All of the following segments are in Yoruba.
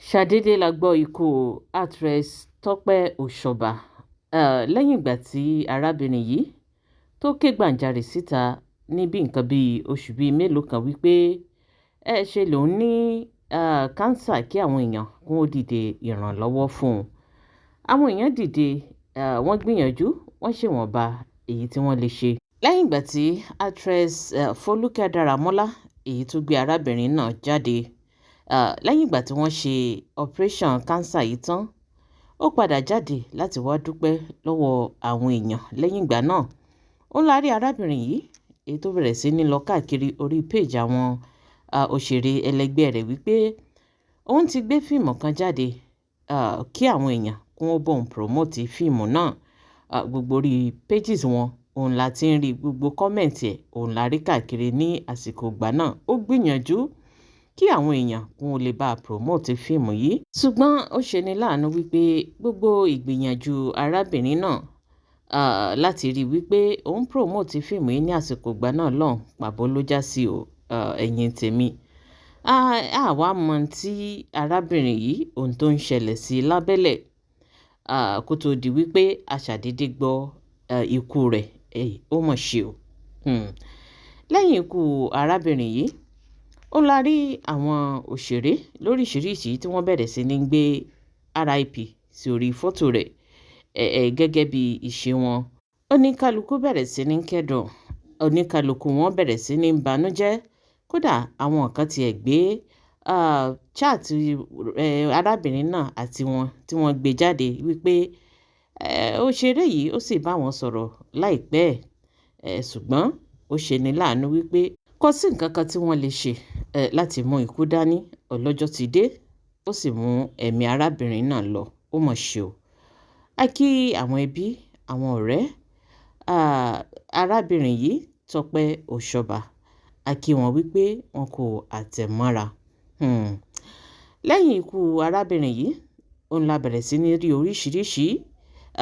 ṣàdédé la gbọ́ ikú actress tọ́pẹ́ òṣùbà lẹ́yìn ìgbà tí arábìnrin yìí tó ké gbàjarè síta ní bí nǹkan bíi oṣù bíi mélòó kan wípé ṣe lòun ní kánsà kí àwọn èèyàn kún ó dìde ìrànlọ́wọ́ fún un. Àwọn èèyàn dìde, wọ́n gbìyànjú, wọ́n ṣèwọ̀nba èyí tí wọ́n lè ṣe. Lẹ́yìn ìgbà tí actress Folúkẹ́ Dáramọ́lá èyí tó gbé arábìnrin náà jáde, lẹ́yìn ìgbà tí wọ́n ṣe operation cancer yìí tán, ó padà jáde láti wá dúpẹ́ lọ́wọ́ àwọn èèyàn. Lẹ́yìn ìgbà náà, ó la rí arábìnrin yìí èyí tó bẹ̀rẹ̀ sí ní lọ káàkiri orí page àwọn òṣèré ẹlẹgbẹ́ rẹ̀ wípé òun ti gbé fíìmù kan jáde, kí àwọn èèyàn kún ó bóun promote fíìmù náà. Gbogbo orí pages wọn òun la ti ń rí, gbogbo kọ́mẹ̀ntì ẹ̀ òun la rí káàkiri ní àsìkò ìgbà náà. Ó gbìyànjú kí àwọn èèyàn kún ó lè bá promote fíìmù yìí, ṣùgbọ́n ó ṣeni láàánú wípé gbogbo ìgbìyànjú arábìnrin náà láti rí wípé òun promote fíìmù yìí ní àsìkò ìgbà náà lọ́hùn, pàbó ló já sí o. Ẹ̀yin tèmi, àwa mọ tí arábìnrin yìí ohun tó ń ṣẹlẹ̀ sí lábẹ́lẹ̀ kó tó di wípé aṣàdédé gbọ́ ikú rẹ̀. Ó mọ̀ ṣe o. Lẹ́yìn ikú arábìnrin yìí, ó la rí àwọn òṣèré lóríṣiríṣi tí wọ́n bẹ̀rẹ̀ sí ní gbé RIP sí orí fọ́tò rẹ̀ gẹ́gẹ́ bí ìṣe wọn. Oníkálukú bẹ̀rẹ̀ sí ní kẹ́dùn, oníkálukú wọn bẹ̀rẹ̀ sí ní banújẹ́. Kódà àwọn kan tiẹ̀ gbé chat arábìnrin náà àti wọn tí wọ́n gbé jáde wípé òṣèré yìí ó sì bá wọn sọ̀rọ̀ láìpẹ́, ṣùgbọ́n ó ṣeni láàánú wípé kò sí nǹkan kan tí wọ́n lè ṣe láti mú ikú dání. Ọlọ́jọ́ ti dé, ó sì mú ẹ̀mí arábìnrin náà lọ. Ó mọ̀ ṣe o. A kí àwọn ẹbí, àwọn ọ̀rẹ́ arábìnrin yìí Tọ́pẹ́ Òṣùbà, a kí wọn wípé wọn kò àtẹ̀mọ́ra. Lẹ́yìn ikú arábìnrin yìí, òun la bẹ̀rẹ̀ sí ní rí oríṣiríṣi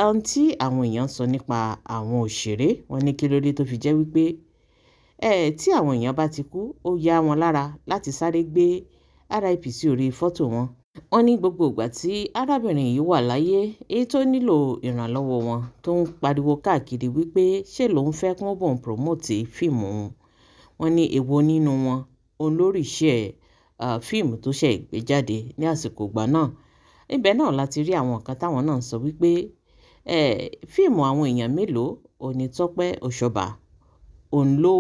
ohun tí àwọn èèyàn sọ nípa àwọn òṣèré. Wọ́n ní kí ló dé tó fi jẹ́ wípé tí àwọn èèyàn bá ti kú, ó yá wọn lára láti sáré gbé RIP sí orí fọ́tò wọn. Wọ́n ní gbogbo ìgbà tí arábìnrin yìí wà láyé, èyí tó nílò ìrànlọ́wọ́ wọn tó ń pariwo káàkiri wípé ṣé lòun fẹ́ kí wọ́n bóun promote fíìmù òun. Wọ́n ní èwo nínú wọn òun lórí iṣẹ́ fíìmù tó ṣẹ̀ gbé jáde ní àsìkò ìgbà náà. Ibẹ̀ náà láti rí àwọn kan táwọn náà sọ wípé fíìmù àwọn èèyàn mélòó òní Tọ́pẹ́ Òṣùbà òun ló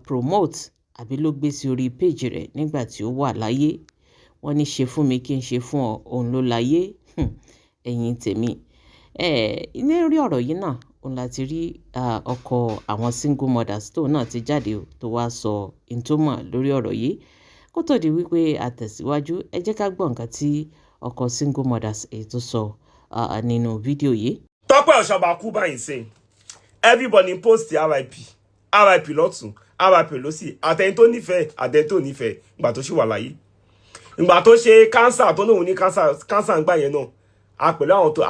promote àbí ló gbé sí orí page rẹ̀ nígbà tí ó wà láyé. Wọ́n ní ṣe fún mi kí n ṣe fún ọ, òun ló láyé. Ẹ̀yin tèmi, ní orí ọ̀rọ̀ yìí náà òun láti rí ọkọ àwọn single mothers tó náà ti jáde tó wá sọ in tó mọ̀ lórí ọ̀rọ̀ yìí. Kó tó di wípé a tẹ̀síwájú, ẹ jẹ́ ká gbọ́ nǹkan tí ọkọ single mothers èyí tó sọ nínú fídíò yìí. Tọ́pẹ́ Òṣùbà kú báyìí sẹ́yìn, everybody post RIP lọ́tún, RIP lọ́sì, àtẹni tó nífẹ̀ẹ́ àtẹni tó nífẹ̀ẹ́ ìgbà tó ṣì wà láyé. Ìgbà tó ṣe cancer tó náà ní cancer ńgbà yẹn náà, a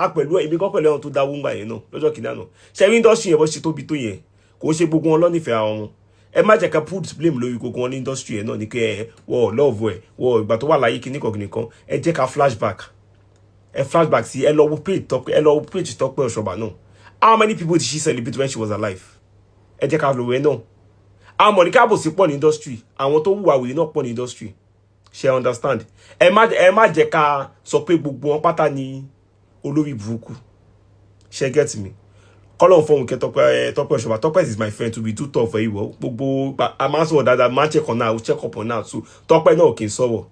pẹ̀lú èmi kan pẹ̀lú àwọn tó dáwó ńgbà yẹn náà lọ́jọ́ kìíní àná. Ṣẹ́rí industry yẹn bó ṣe tóbi tó yẹn, kò ṣe gbogbo wọn lọ́nìfẹ̀ẹ́ àwọn wọn. Ẹ má jẹ́ ká put blame lórí gbogbo wọn ní industry yẹn náà ní kẹ́ wọ́n love ẹ̀ wọ́n ìgbà tó wà láyé kìnnìkan. Ẹ jẹ́ ká flashback sí ẹ lọ wo page Tọ́pẹ́ Òṣùbà náà. How many people did she celebrate when she was alive? Ẹ jẹ́ ká lò wẹ́ náà. Àwọn mọ̀nìkà bò sí pọ̀ ní industry, àwọn tó wùwà wèrè náà pọ̀ ní industry. Ṣé understand? Ẹ má jẹ́ ká sọ pé gbogbo wọn pátá ní olórí burúkú. Ṣé get me? Kọ́lọ̀ fọ́hùn kẹ́ Tọ́pẹ́ Òṣùbà. Tọ́pẹ́ is my friend, to be too tough for you. Gbogbo a máa ń sọ̀rọ̀ dáadáa, máa ń check on her, check up on her too. Tọ́pẹ́ náà kì í sọ̀rọ̀.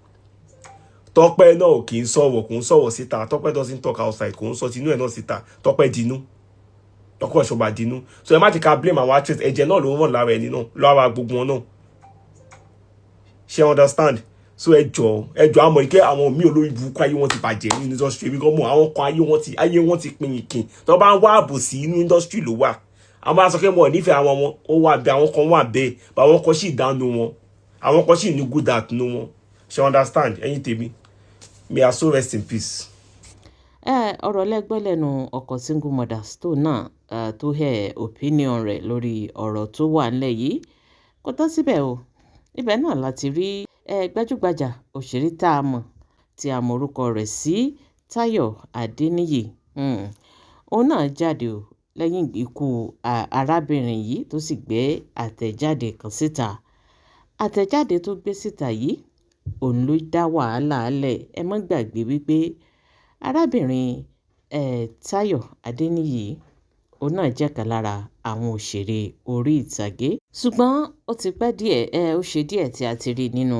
Tọ́pẹ́ náà kì í sọ̀rọ̀, kò ń sọ̀rọ̀ síta. Tọ́pẹ́ doesn't talk outside, kò ń sọ tinú ẹ̀ náà síta. Tọ́pẹ́ dinú. Tọ́pẹ́ Òṣùbà dinú. So ẹ má jẹ́ ká blame àwọn actress. Ẹ̀jẹ̀ náà ló ń ràn lára ẹni náà, lára gbogbo wọn náà. Ṣé understand? So ẹjọ́ àmọ́ ike àwọn mi olórí burúkú ayé wọn ti bàjẹ́ nínú industry. Èmi gan mọ̀ àwọn kan ayé wọn ti pinyikin. Tó bá ń wá àbòsí inú industry ló wà. Àwọn bá sọ pé mo nífẹ̀ẹ́ àwọn wọn, ó wà bẹ́ẹ̀, àwọn kan wà bẹ́ẹ̀, bá àwọn kan sì dánú wọn, àwọn kan sì ní good at nú wọn. Ṣé understand? Ẹ̀yin tèmi, may I so rest in peace. Ọ̀rọ̀ lẹ́gbẹ́ lẹ́nu ọkọ single mothers tó náà tó hẹ̀ opinion rẹ̀ lórí ọ̀rọ̀ tó wà ńlẹ̀ yìí. Kò tán síbẹ̀ o. Ibẹ̀ náà láti rí gbajúgbajà òṣèré tá a mọ̀ tí a mọ orúkọ rẹ̀ sí Táyọ̀ Adéníyì. Òun náà jáde o lẹ́yìn ikú arábìnrin yìí tó sì gbé àtẹ̀jáde kan síta. Àtẹ̀jáde tó gbé síta yìí òun ló dá wàhálà lẹ̀. Ẹ má gbàgbé wípé arábìnrin Táyọ̀ Adéníyì òun náà jẹ́ kan lára àwọn òṣèré orí ìtàgé. Ṣùgbọ́n ó ti pẹ́ díẹ̀, ó ṣe díẹ̀ tí a ti rí nínú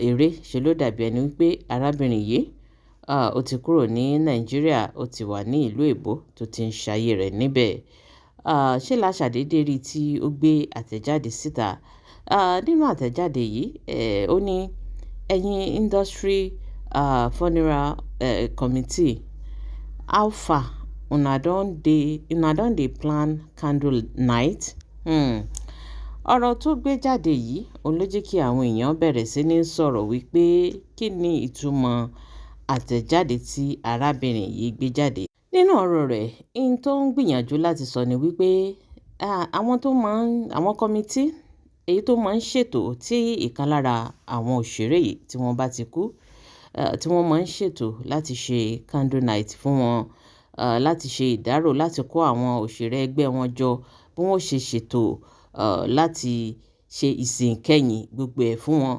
eré. Ṣe ló dàbí ẹni wípé arábìnrin yìí ó ti kúrò ní Nàìjíríà, ó ti wà ní ìlú èbó tó ti ń ṣayé rẹ̀ níbẹ̀. Ṣé la ṣàdédé rí tí ó gbé àtẹ̀jáde síta? Nínú àtẹ̀jáde yìí, ó ní ẹ̀yin industry funeral committee, how far una don dey plan candle night? Ọ̀rọ̀ tó gbé jáde yìí òun ló jẹ́ kí àwọn èèyàn bẹ̀rẹ̀ sí ní sọ̀rọ̀ wípé kí ni ìtumọ̀ àtẹ̀jáde tí arábìnrin yìí gbé jáde. Nínú ọ̀rọ̀ rẹ̀, ohun tó ń gbìyànjú láti sọ ni wípé àwọn kọ́mítì èyí tó máa ń ṣètò tí ìkan lára àwọn òṣèré yìí tí wọ́n bá ti kú, tí wọ́n máa ń ṣètò láti ṣe candle night fún wọn, láti ṣe ìdárò, láti kó àwọn òṣèré ẹgbẹ́ wọn jọ bí wọ́n ṣe ṣètò láti ṣe ìsìn kẹ́yìn gbogbo ẹ̀ fún wọn.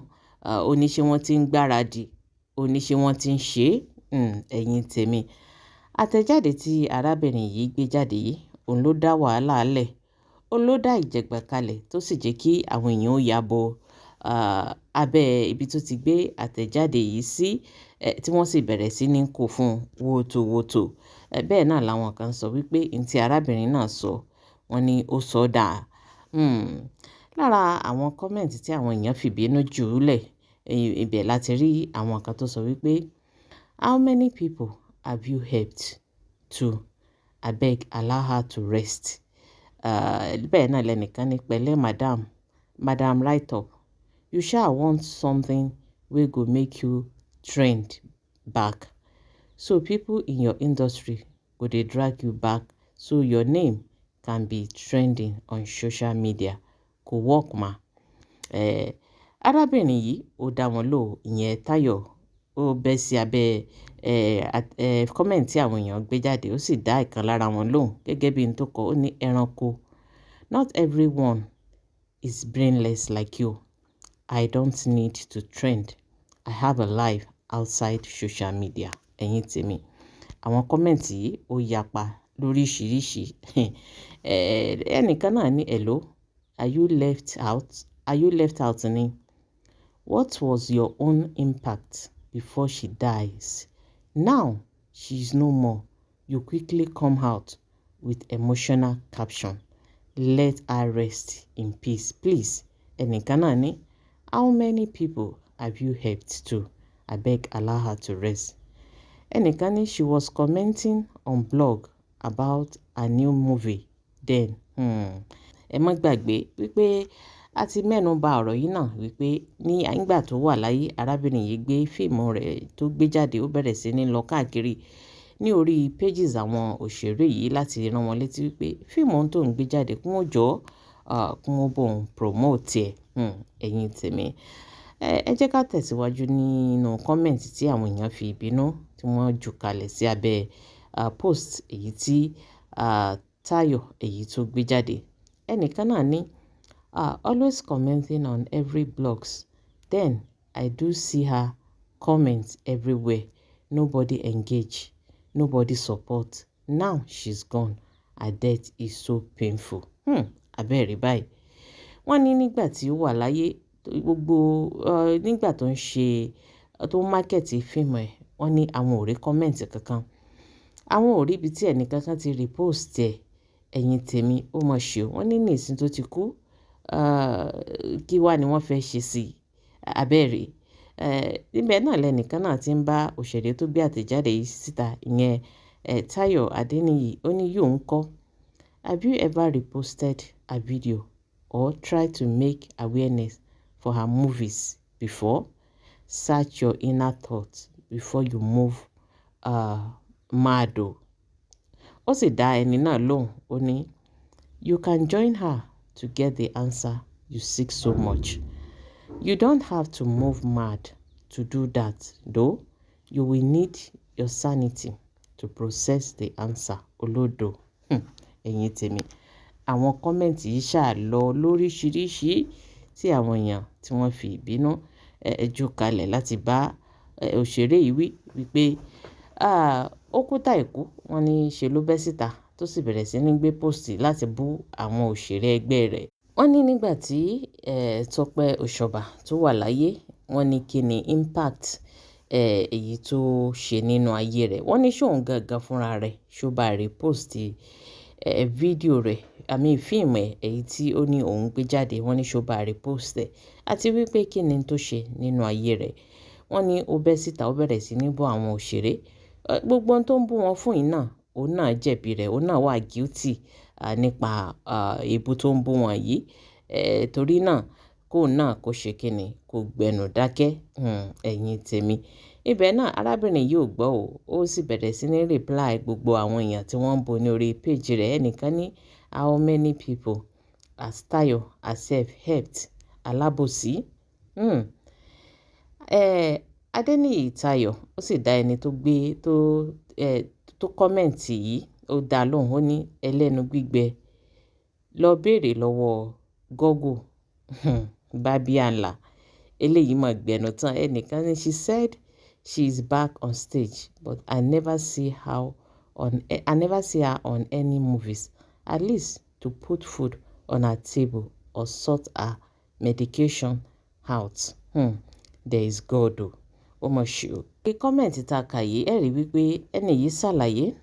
Ó ní ṣé wọ́n ti ń gbáradì, ó ní ṣé wọ́n ti ń ṣe ẹ̀yin tèmi. Àtẹ̀jáde tí arábìnrin yìí gbé jáde yìí òun ló dá wàhálà lẹ̀, òun ló dá ìjẹ̀gbà kalẹ̀ tó sì jẹ́ kí àwọn èèyàn ó ya bo abẹ́ ibi tó ti gbé àtẹ̀jáde yìí sí, tí wọ́n sì bẹ̀rẹ̀ sí ní kó fún wòtòwòtò. Bẹ́ẹ̀ náà làwọn kan sọ wípé ohun tí arábìnrin náà sọ, wọ́n ní ó sọ dáa. Lára àwọn kọ́mẹ̀ntì tí àwọn èèyàn fi bínú jù ú lẹ̀, ibẹ̀ láti rí àwọn kan tó sọ wípé how many people have you helped to? Abeg allow her to rest. Bẹ́ẹ̀ náà lẹ́nìkan ní pẹ̀lẹ́ madam write up, you sha want something wey go make you trend back, so people in your industry go dey drag you back so your name can be trending on social media. Kò work ma. Arábìnrin yìí ó dá wọn lò, ìyẹn Táyọ̀, ó bẹ́ sí abẹ́ kọ́mẹ̀ntì àwọn èèyàn gbé jáde, ó sì dá ìkan lára wọn lóhùn gẹ́gẹ́ bí n tó kọ. Ó ní ẹranko, not everyone is brainless like you. I don't need to trend. I have a life outside social media. Ẹ̀yin tèmi, àwọn kọ́mẹ̀ntì yìí ó yapa lóríṣiríṣi. Ẹnìkan náà ní hello, are you left out ni? What was your own impact before she dies? Now she is no more. You quickly come out with emotional caption. Let her rest in peace, please. Ẹnìkan náà ní how many people have you helped to? Abeg allow her to rest. Ẹnìkan ní she was commenting on blog about a new movie then. Ẹ má gbàgbé wípé a ti mẹ́nu bà ọ̀rọ̀ yìí náà wípé ní ìgbà tó wà láyé, arábìnrin yìí gbé fíìmù rẹ̀ tó gbé jáde, ó bẹ̀rẹ̀ sí ní lọ káàkiri ní orí pages àwọn òṣèré yìí láti rán wọn létí wípé fíìmù tó ń gbé jáde kún ó jọ kún ó bòun promote ẹ̀. Ẹ̀yin tèmi, ẹ jẹ́ ká tẹ̀síwájú nínú kọ́mẹ̀ntì tí àwọn èèyàn fi ìbínú tí wọ́n jù kalẹ̀ sí abẹ́ post èyí tí Táyọ̀ èyí tó gbé jáde. Ẹnìkan náà ní always commenting on every blogs, then I do see her comment everywhere, nobody engage, nobody support, now she's gone, her death is so painful. Abẹ́rẹ́ báyìí, wọ́n ní nígbà tí ó wà láyé gbogbo nígbà tó ń mákẹ́tì fíìmù ẹ̀, wọ́n ní àwọn ò rí kọ́mẹ̀ntì kankan, àwọn ò rí ibi tí ẹnìkankan ti repost ẹ̀. Ẹ̀yin tèmi, ó mọ̀ ṣe o. Wọ́n ní nísìn tó ti kú, kí wá ni wọ́n fẹ́ ṣe sí i? Abẹ́rẹ́ níbẹ̀ náà lẹ́nìkan náà ti ń bá òṣèré tó gbé àtẹ̀jáde yìí síta, ìyẹn Táyọ̀ Adéníyì. Ó ní yóò ń kọ́, have you ever reposted a video or try to make awareness for her movies before? Search your inner thoughts before you move mad o. Ó sì dá ẹni náà lóhùn, ó ní you can join her to get the answer you seek so much. You don't have to move mad to do that though. You will need your sanity to process the answer. Olódo. Ẹ̀yin tèmi. Àwọn kọ́mẹ̀ntì yìí ṣáà lọ lóríṣiríṣi tí àwọn èèyàn tí wọ́n fi ìbínú jù kalẹ̀ láti bá òṣèré yìí wípé ó kú tàìkú, wọ́n ní ṣe ló bẹ́ síta tó sì bẹ̀rẹ̀ sí ní gbé póòstì láti bú àwọn òṣèré ẹgbẹ́ rẹ̀. Wọ́n ní nígbà tí Tọ́pẹ́ Òṣùbà tó wà láyé, wọ́n ní kí ni impact èyí tó ṣe nínú ayé rẹ̀. Wọ́n ní ṣóun gangan fúnra rẹ̀ ṣó bá rí póòstì fídíò rẹ̀ fíìmù èyí tí ó ní òun gbé jáde. Wọ́n ní ṣó bá rí póòstì àti wípé kí ni tó ṣe nínú ayé rẹ̀. Wọ́n ní ó bẹ́ síta, ó bẹ̀rẹ̀ sí ní bú àwọn òṣèré. Gbogbo ohun tó ń bú wọn fún yìí náà, òun náà jẹ̀bi rẹ̀, òun náà wà guilty nípa èébú tó ń bú wọn yìí. Torí náà kóun náà kó ṣe kíni, kó gbẹnu dákẹ́. Ẹ̀yin tèmi. Ibẹ̀ náà arábìnrin yìí ò gbọ́ o, ó sì bẹ̀rẹ̀ sí ní reply gbogbo àwọn èèyàn tí wọ́n ń bú ní orí page rẹ̀. Ẹnìkan ní how many people has Tayo herself helped? Alábòsí. Adéníyì Tayo ó sì dá ẹni tó gbé tó kọ́mẹ̀ǹtì yìí, ó dá lóhùn, ó ní ẹlẹ́nu gbígbẹ lọ béèrè lọ́wọ́ Google. Babianla eléyìí mọ̀ gbẹ̀nu tán. Ẹnìkan ní she said she is back on stage but I never see her on any movies, at least to put food on her table or sort her medication out. There is God o. Ó mọ̀ ṣe o. Kọ́mẹ̀ntì tá a kà yìí, ẹ rí wípé ẹni yìí ṣàlàyé.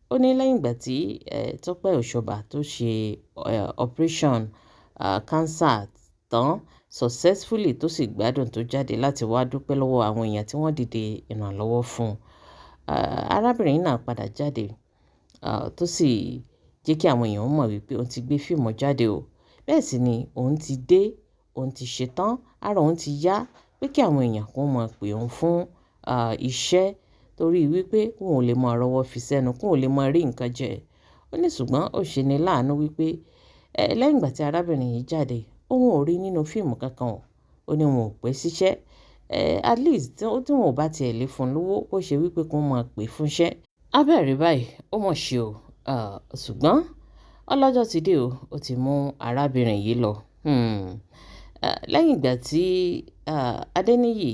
Ó ní lẹ́yìn ìgbà tí Tọ́pẹ́ Òṣùbà tó ṣe operation cancer tán successfully tó sì gbádùn tó jáde láti wá dúpẹ́ lọ́wọ́ àwọn èèyàn tí wọ́n dìde ìrànlọ́wọ́ fún un. Arábìnrin náà padà jáde tó sì jẹ́ kí àwọn èèyàn mọ̀ wípé òun ti gbé fíìmù jáde o. Bẹ́ẹ̀ sì ni òun ti dé, òun ti ṣetán, ara òun ti yá pé kí àwọn èèyàn kó mọ̀ pé òun fún iṣẹ́ torí wípé kóun ò lè mọ rọ́wọ́ fi sẹ́nu, kóun ò lè mọ rí nǹkan jẹ. Ó ní ṣùgbọ́n ó ṣe ni láàánú wípé lẹ́yìn ìgbà tí arábìnrin yìí jáde, òun ò rí nínú fíìmù kankan o. Ó ní wọn ò pè síṣẹ́. At least tí wọn ò bá tiẹ̀ lè fún lówó, ó ṣe wípé kó mọ̀ pé fúnṣẹ́. Abẹ́rẹ́ báyìí ó mọ̀ ṣe o. Ṣùgbọ́n ọlọ́jọ́ ti dé o, ó ti mú arábìnrin yìí lọ. Lẹ́yìn ìgbà tí Adéníyì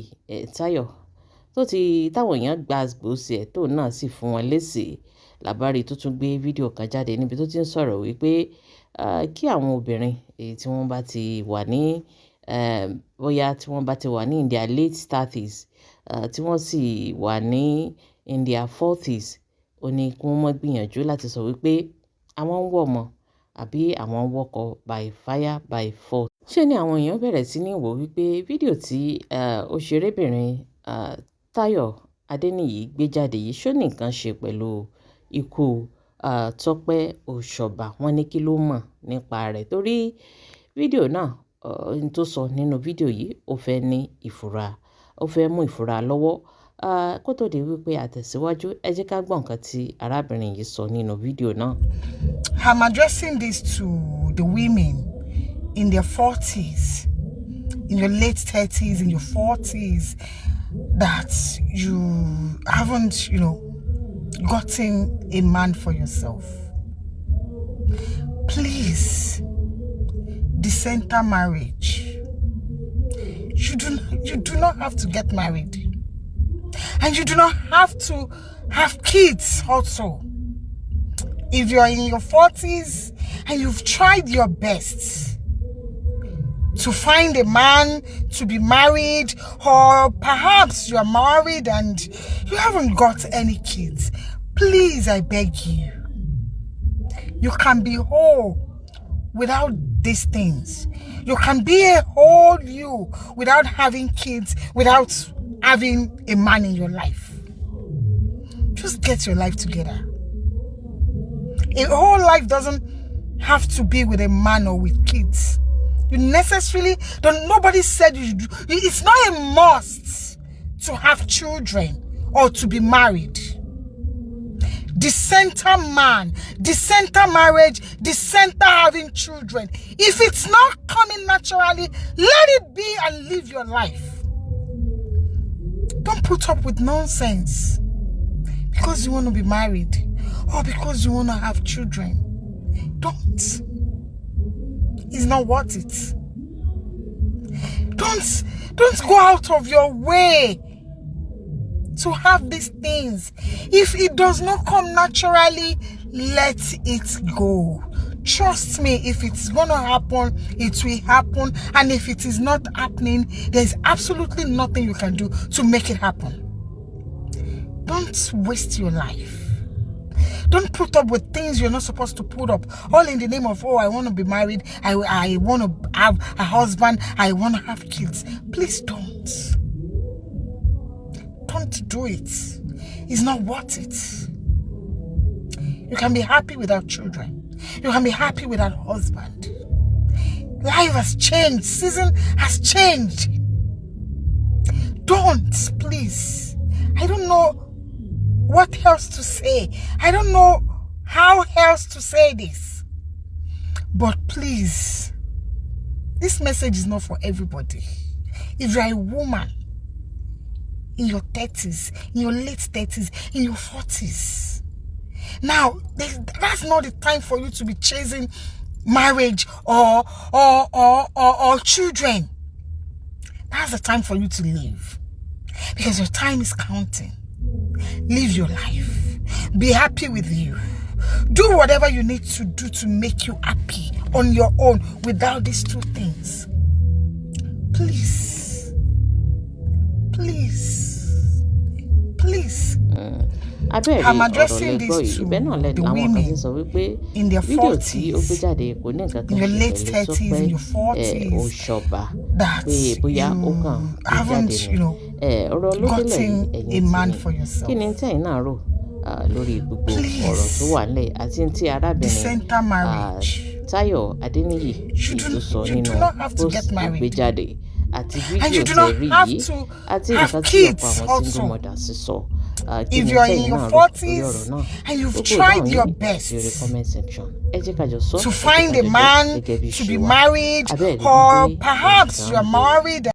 Tayo táwọn èèyàn gba gbòòsì ẹ̀ tó náà sì fún wọn lésì, làbárí tó tún gbé fídíò kan jáde níbi tó ti ń sọ̀rọ̀ wípé kí àwọn obìnrin èyí tí wọ́n bá ti wà ní bóyá tí wọ́n bá ti wà ní in their late 30s tí wọ́n sì wà ní in their 40s, ó ní kí wọ́n mọ́ gbìyànjú láti sọ wípé àwọn ń wọ̀ mọ́ àbí àwọn ń wọ́kọ by fire by force. Ṣé ni àwọn èèyàn bẹ̀rẹ̀ sí ní wò wípé fídíò tí òṣèrébìnrin Tayo Adéníyì gbé jáde yìí ṣó ní nǹkan ṣe pẹ̀lú ikú Tọ́pẹ́ Òṣùbà. Wọ́n ní kí ló mọ̀ nípa rẹ̀ torí fídíò náà ohun tó sọ nínú fídíò yìí ó fẹ́ ní ìfura, ó fẹ́ mú ìfura lọ́wọ́. Kó tó di wípé àtẹ̀síwájú, ẹ jẹ́ ká gbọ́ nǹkan tí arábìnrin yìí sọ nínú fídíò náà. I'm addressing this to the women in their 40s, in your late 30s, in your 40s, that you haven't, gotten a man for yourself. Please, decenter marriage. You do not have to get married. And you do not have to have kids also. If you're in your 40s and you've tried your best to find a man to be married, or perhaps you are married and you haven't got any kids, please, I beg you, you can be whole without these things. You can be a whole you without having kids, without having a man in your life. Just get your life together. A whole life doesn't have to be with a man or with kids. You necessarily don't. Nobody said you do. It's not a must to have children or to be married. Decenter man, decenter marriage, decenter having children. If it's not coming naturally, let it be and live your life. Don't put up with nonsense because you want to be married or because you want to have children. Don't. It's not worth it. Don't go out of your way to have these things. If it does not come naturally, let it go. Trust me, if it's gonna happen, it will happen. And if it is not happening, there's absolutely nothing you can do to make it happen. Don't waste your life. Don't put up with things you're not supposed to put up, all in the name of, oh, I want to be married, I want to have a husband, I want to have kids. Please don't. Don't do it. It's not worth it. You can be happy without children. You can be happy without a husband. Life has changed. Season has changed. Don't, please. I don't know what else to say. I don't know how else to say this. But please, this message is not for everybody. If you're a woman in your 30s, in your late 30s, in your 40s, now that's not the time for you to be chasing marriage or children. That's the time for you to live, because your time is counting. Live your life. Be happy with you. Do whatever you need to do to make you happy on your own without these two things. Please. I'm addressing this to the women in their 40s, in your late 30s, in your 40s, that you haven't, gotten a man for yourself. Please, the center marriage. You do not have to get married. And you do not have to have kids also. If you are in your 40s and you've tried your best to find a man to be married, or perhaps you are married